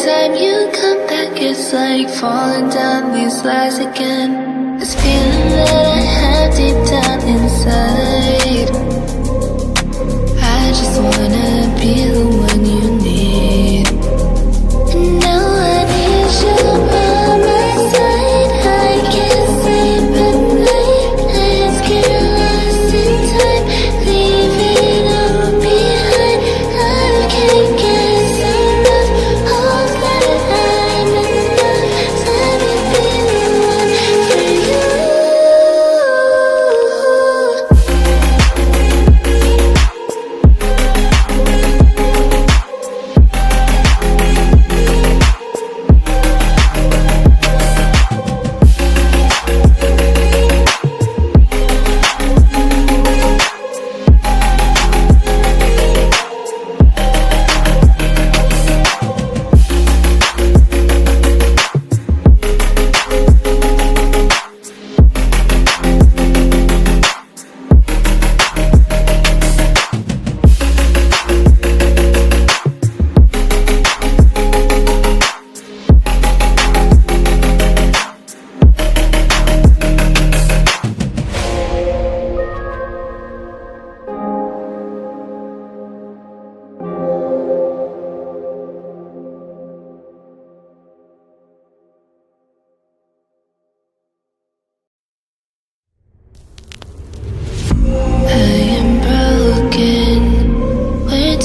time you come back, it's like falling down these lies again. This feeling that I have deep down inside, I just wanna be the one you need. And now I need you by my side. I can't sleep at night. Let's get lost in time, leave it all behind. I can't get enough of that I'm enough. Let me be the one for you.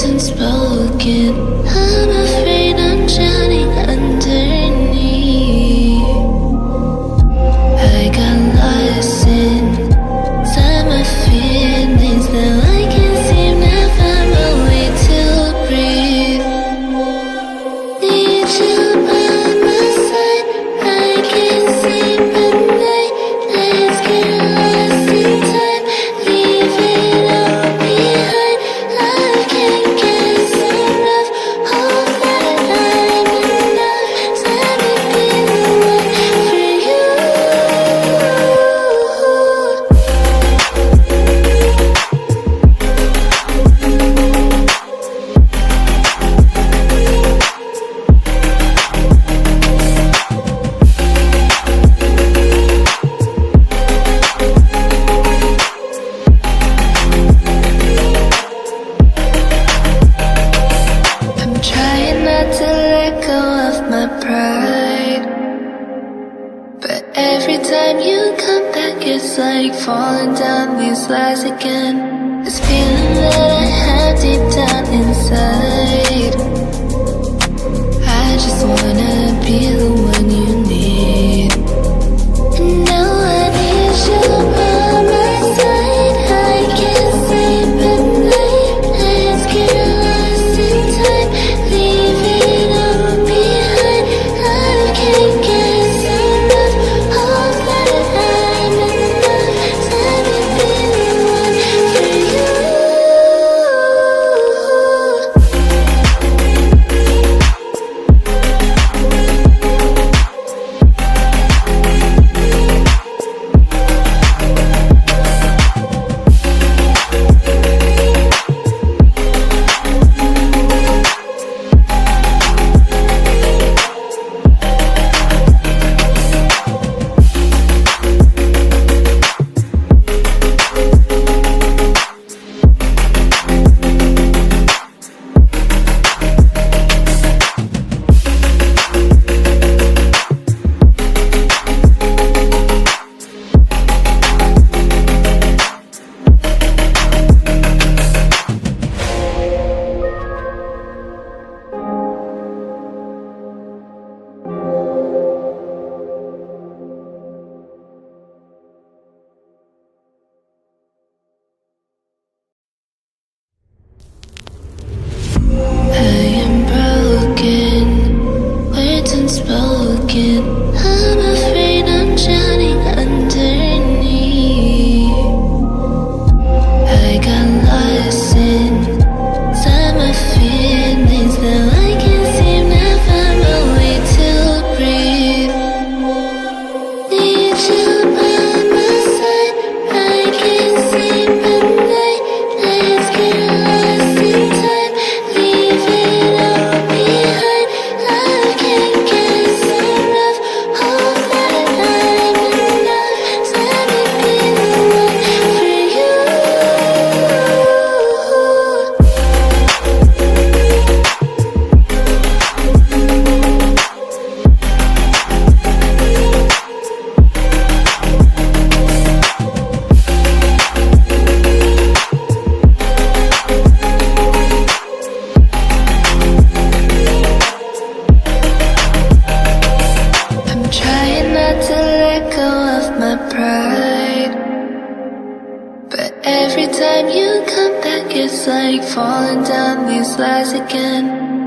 Unspoken, I'm afraid I'm drowning underneath. I got lost inside my feelings. Now I can't seem to find my way to breathe. Need you by my side. I can't sleep at night. Let's get lost in time, leave it all behind. I can't get enough of that I'm enough. Let me be the one for you. I'm trying not to let go of my pride, but every time you come back, it's like falling down these lies again. This feeling that I have deep down inside, I just wanna be the one you need. And now I need you by my side. I can't sleep at night. Let's get lost in time, leave it all behind. I can't get enough of that I'm enough. Let me be the one for you. I am broken, words unspoken. I'm afraid I'm drowning underneath. I got lost inside my feelings. Now I can't seem to find my way to breathe. Need you by my side. I can't sleep at night. Let's get lost in time, leave it all behind. I falling down these lies again.